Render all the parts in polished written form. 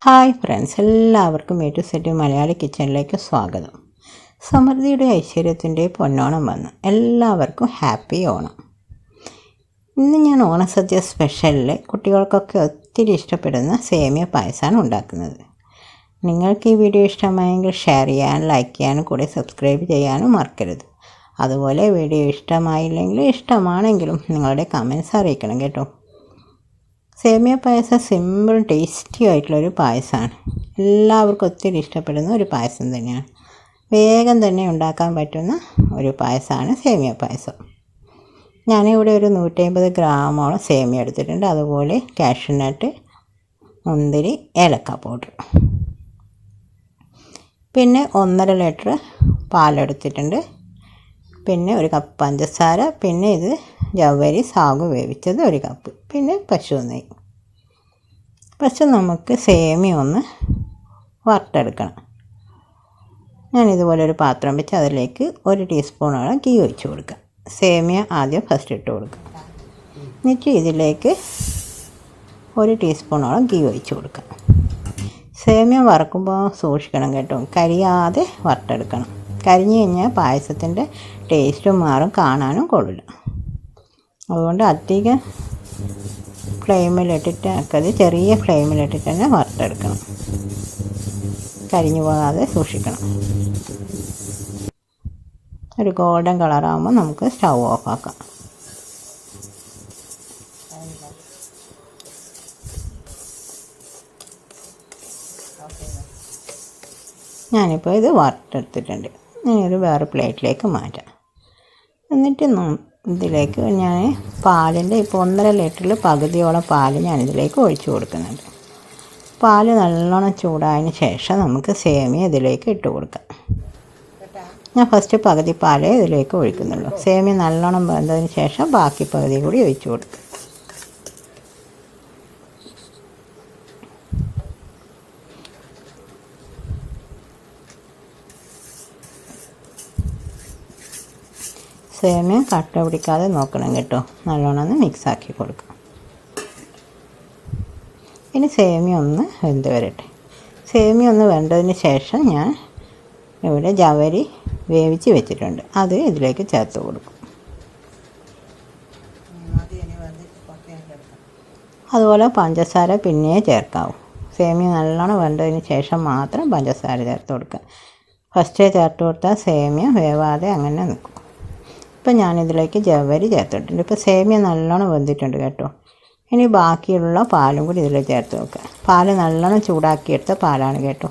Hi friends, എല്ലാവർക്കും AtoZ Malayali കിച്ചണിലേക്ക് സ്വാഗതം. സമൃദ്ധിയുടെ ഐശ്വര്യത്തിൻ്റെ പൊന്നോണം വന്നു. എല്ലാവർക്കും ഹാപ്പി ഓണം. ഇന്ന് ഞാൻ ഓണസദ്യ സ്പെഷ്യലിൽ കുട്ടികൾക്കൊക്കെ ഒത്തിരി ഇഷ്ടപ്പെടുന്ന സേമിയ പായസമാണ് ഉണ്ടാക്കുന്നത്. നിങ്ങൾക്ക് ഈ വീഡിയോ ഇഷ്ടമായെങ്കിൽ ഷെയർ ചെയ്യാനും ലൈക്ക് ചെയ്യാനും കൂടെ സബ്സ്ക്രൈബ് ചെയ്യാനും മറക്കരുത്. അതുപോലെ വീഡിയോ ഇഷ്ടമായില്ലെങ്കിലും ഇഷ്ടമാണെങ്കിലും നിങ്ങളുടെ കമൻസ് അറിയിക്കണം കേട്ടോ. സേമിയ പായസം സിമ്പിൾ ടേസ്റ്റി ആയിട്ടുള്ളൊരു പായസമാണ്. എല്ലാവർക്കും ഒത്തിരി ഇഷ്ടപ്പെടുന്ന ഒരു പായസം തന്നെയാണ്. വേഗം തന്നെ ഉണ്ടാക്കാൻ പറ്റുന്ന ഒരു പായസമാണ് സേമിയ പായസം. ഞാനിവിടെ ഒരു 150 ഗ്രാമോളം സേമിയ എടുത്തിട്ടുണ്ട്. അതുപോലെ കാഷ്യൂ നട്ട്, മുന്തിരി, ഏലക്ക പൗഡർ, പിന്നെ 1.5 ലിറ്റർ പാലെടുത്തിട്ടുണ്ട്. പിന്നെ 1 കപ്പ് പഞ്ചസാര, പിന്നെ ഇത് ജവ്വരി സാഗു വേവിച്ചത് 1 കപ്പ്, പിന്നെ പശു നെയ്യ്. പക്ഷെ നമുക്ക് സേമിയ ഒന്ന് വറുത്തെടുക്കണം. ഞാനിതുപോലെ ഒരു പാത്രം വെച്ച് അതിലേക്ക് 1 ടീസ്പൂണോളം ഗീ ഒഴിച്ച് കൊടുക്കാം. സേമിയ ആദ്യം ഫസ്റ്റ് ഇട്ട് കൊടുക്കാം. എന്നിട്ട് ഇതിലേക്ക് 1 ടീസ്പൂണോളം ഗീ ഒഴിച്ച് കൊടുക്കാം. സേമിയ വറക്കുമ്പോൾ സൂക്ഷിക്കണം കേട്ടോ, കരിയാതെ വറുത്തെടുക്കണം. കരിഞ്ഞു കഴിഞ്ഞാൽ പായസത്തിൻ്റെ ടേസ്റ്റും മാറും, കാണാനും കൊള്ളില്ല. അതുകൊണ്ട് അധികം ഫ്ലെയിമിലിട്ടിട്ട് ആക്കരുത്, ചെറിയ ഫ്ലെയിമിലിട്ടിട്ട് തന്നെ വറുത്തെടുക്കണം. കരിഞ്ഞു പോകാതെ സൂക്ഷിക്കണം. ഒരു ഗോൾഡൻ കളറാകുമ്പോൾ നമുക്ക് സ്റ്റൗ ഓഫാക്കാം. ഞാനിപ്പോൾ ഇത് വറുത്തെടുത്തിട്ടുണ്ട്. ഞാനൊരു വേറെ പ്ലേറ്റിലേക്ക് മാറ്റാം. എന്നിട്ട് ഇതിലേക്ക് ഞാൻ പാലിൻ്റെ ഇപ്പോൾ 1.5 ലിറ്ററിൽ പകുതിയോളം പാല് ഞാനിതിലേക്ക് ഒഴിച്ച് കൊടുക്കുന്നുണ്ട്. പാല് നല്ലോണം ചൂടായതിന് ശേഷം നമുക്ക് സേമിയ ഇതിലേക്ക് ഇട്ട് കൊടുക്കാം. ഞാൻ ഫസ്റ്റ് പകുതി പാലേ ഇതിലേക്ക് ഒഴിക്കുന്നുള്ളൂ. സേമിയ നല്ലോണം വെന്തതിന് ശേഷം ബാക്കി പകുതി കൂടി ഒഴിച്ച് കൊടുക്കുക. സേമിയ കട്ട പിടിക്കാതെ നോക്കണം കേട്ടോ. നല്ലോണം ഒന്ന് മിക്സാക്കി കൊടുക്കാം. ഇനി സേമിയ ഒന്ന് വെന്ത് വരട്ടെ. സേമിയ ഒന്ന് വെന്തതിന് ശേഷം ഞാൻ ഇവിടെ ജവ്വരി വേവിച്ച് വെച്ചിട്ടുണ്ട്, അത് ഇതിലേക്ക് ചേർത്ത് കൊടുക്കും. അതുപോലെ പഞ്ചസാര പിന്നെ ചേർക്കാവും. സേമിയ നല്ലോണം വെന്തതിന് ശേഷം മാത്രം പഞ്ചസാര ചേർത്ത് കൊടുക്കുക. ഫസ്റ്റേ ചേർത്ത് കൊടുത്താൽ സേമിയ വേവാതെ അങ്ങനെ നിൽക്കും. ഇപ്പം ഞാനിതിലേക്ക് ജവ്വരി ചേർത്തിട്ടുണ്ട്. ഇപ്പോൾ സേമിയ നല്ലോണം വെന്തിട്ടുണ്ട് കേട്ടോ. ഇനി ബാക്കിയുള്ള പാലും കൂടി ഇതിൽ ചേർത്ത് വെക്കുക. പാല് നല്ലോണം ചൂടാക്കിയെടുത്ത പാലാണ് കേട്ടോ.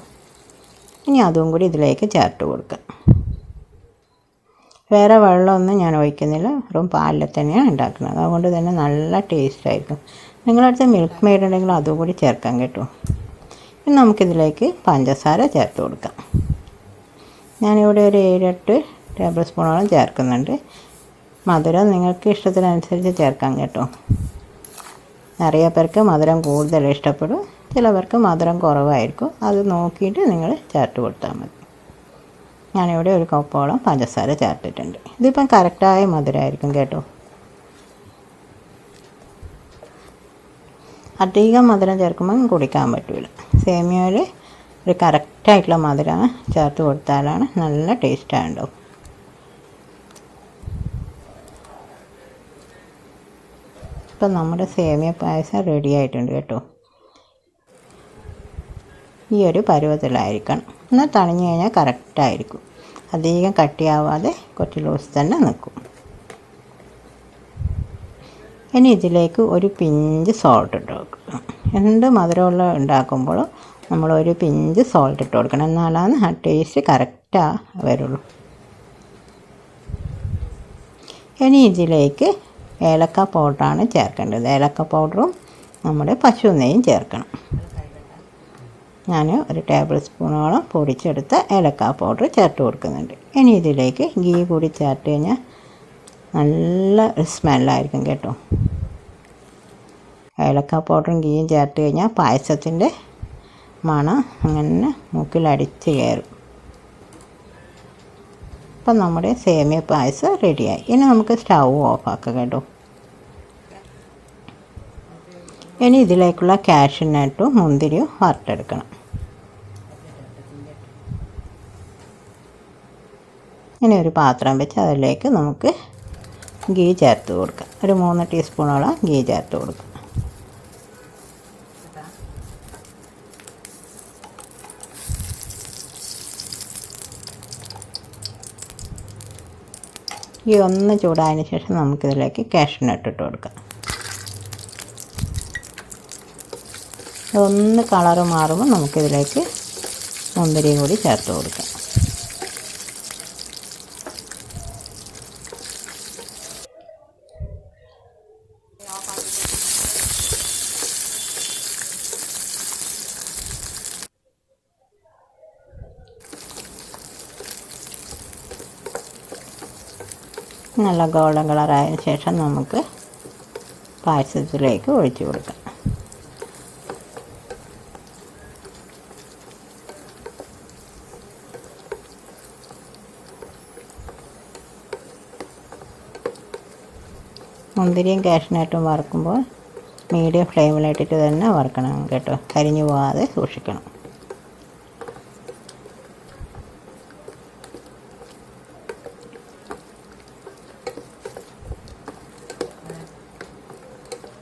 ഇനി അതും കൂടി ഇതിലേക്ക് ചേർത്ത് കൊടുക്കുക. വേറെ വെള്ളമൊന്നും ഞാൻ ഒഴിക്കുന്നില്ല, വെറും പാലിൽ തന്നെയാണ് ഉണ്ടാക്കുന്നത്. അതുകൊണ്ട് തന്നെ നല്ല ടേസ്റ്റായിരിക്കും. നിങ്ങളടുത്ത് മിൽക്ക് മെയ്ഡ് ഉണ്ടെങ്കിൽ അതും കൂടി ചേർക്കാം കേട്ടോ. ഇനി നമുക്കിതിലേക്ക് പഞ്ചസാര ചേർത്ത് കൊടുക്കാം. ഞാനിവിടെ ഒരു 7-8 ടേബിൾ സ്പൂണോളം ചേർക്കുന്നുണ്ട്. മധുരം നിങ്ങൾക്ക് ഇഷ്ടത്തിനനുസരിച്ച് ചേർക്കാം കേട്ടോ. നിറയെ പേർക്ക് മധുരം കൂടുതൽ ഇഷ്ടപ്പെടും, ചിലവർക്ക് മധുരം കുറവായിരിക്കും. അത് നോക്കിയിട്ട് നിങ്ങൾ ചേർത്ത് കൊടുത്താൽ മതി. ഞാനിവിടെ 1 കപ്പോളം പഞ്ചസാര ചേർത്തിട്ടുണ്ട്. ഇതിപ്പം കറക്റ്റായ മധുരമായിരിക്കും കേട്ടോ. അധികം മധുരം ചേർക്കുമ്പോൾ കുടിക്കാൻ പറ്റില്ല. സേമിയയിൽ ഒരു കറക്റ്റായിട്ടുള്ള മധുരം ചേർത്ത് കൊടുത്താലാണ് നല്ല ടേസ്റ്റാണ് ഉണ്ടാവും. ഇപ്പം നമ്മുടെ സേമിയ പായസം റെഡി ആയിട്ടുണ്ട് കേട്ടോ. ഈ ഒരു പരുവത്തിലായിരിക്കണം. എന്നാൽ തണിഞ്ഞു കഴിഞ്ഞാൽ കറക്റ്റായിരിക്കും. അധികം കട്ടിയാവാതെ കുറച്ച് ലൂസ് തന്നെ നിൽക്കും. ഇനി ഇതിലേക്ക് ഒരു പിഞ്ച് സോൾട്ട് ഇട്ട് കൊടുക്കണം. എന്ത് മധുരമുള്ള ഉണ്ടാക്കുമ്പോൾ നമ്മൾ ഒരു പിഞ്ച് സോൾട്ട് ഇട്ട് കൊടുക്കണം, എന്നാലാണ് ആ ടേസ്റ്റ് കറക്റ്റാണ് വരുള്ളൂ. ഇനി ഇതിലേക്ക് ഏലക്ക പൗഡറാണ് ചേർക്കേണ്ടത്. ഏലക്ക പൗഡറും നമ്മുടെ പശു നെയ്യും ചേർക്കണം. ഞാൻ ഒരു ടേബിൾ സ്പൂണോളം പൊടിച്ചെടുത്ത ഏലക്ക പൗഡർ ചേർത്ത് കൊടുക്കുന്നുണ്ട്. ഇനി ഇതിലേക്ക് ഗീ കൂടി ചേർത്ത് കഴിഞ്ഞാൽ നല്ല സ്മെല്ലായിരിക്കും കേട്ടോ. ഏലക്ക പൗഡറും ഗീയും ചേർത്ത് കഴിഞ്ഞാൽ പായസത്തിൻ്റെ മണം അങ്ങനെ മൂക്കിലടിച്ച് കയറും. അപ്പം നമ്മുടെ സേമിയ പായസം റെഡിയായി. ഇനി നമുക്ക് സ്റ്റൗ ഓഫാക്കാം കേട്ടോ. ഇനി ഇതിലേക്കുള്ള കാഷ്യൂ നട്ടും മുന്തിരിയും വറുത്തെടുക്കണം. ഇനി ഒരു പാത്രം വെച്ച് അതിലേക്ക് നമുക്ക് ഗീ ചേർത്ത് കൊടുക്കാം. ഒരു 3 ടീസ്പൂണോളം ഗീ ചേർത്ത് കൊടുക്കാം. ഗീ ഒന്ന് ചൂടായതിന് ശേഷം നമുക്കിതിലേക്ക് കാഷ്യൂ നട്ട് ഇട്ട് കൊടുക്കാം. അതൊന്ന് കളറ് മാറുമ്പോൾ നമുക്കിതിലേക്ക് മുന്തിരിയും കൂടി ചേർത്ത് കൊടുക്കാം. നല്ല ഗോൾഡൻ കളറായതിന് ശേഷം നമുക്ക് പായസത്തിലേക്ക് ഒഴിച്ചു കൊടുക്കാം. മുന്തിരിയും കാഷ്യൂ നട്ടും വറുക്കുമ്പോൾ മീഡിയം ഫ്ലെയിമിലിട്ടിട്ട് തന്നെ വറുക്കണം കേട്ടോ. കരിഞ്ഞു പോകാതെ സൂക്ഷിക്കണം.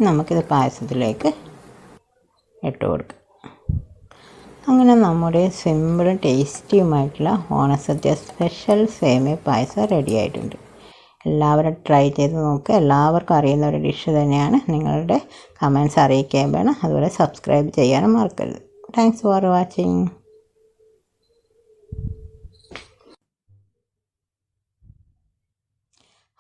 നമുക്കിത് പായസത്തിലേക്ക് ഇട്ട് കൊടുക്കാം. അങ്ങനെ നമ്മുടെ സിമ്പിളും ടേസ്റ്റിയുമായിട്ടുള്ള ഓണസദ്യ സ്പെഷ്യൽ സേമിയ പായസം റെഡി ആയിട്ടുണ്ട്. എല്ലാവരും ട്രൈ ചെയ്ത് നോക്കുക. എല്ലാവർക്കും അറിയുന്ന ഒരു ഡിഷ് തന്നെയാണ്. നിങ്ങളുടെ കമൻറ്റ്സ് അറിയിക്കാൻ വേണം. അതുപോലെ സബ്സ്ക്രൈബ് ചെയ്യാനും മറക്കരുത്. Thanks for watching.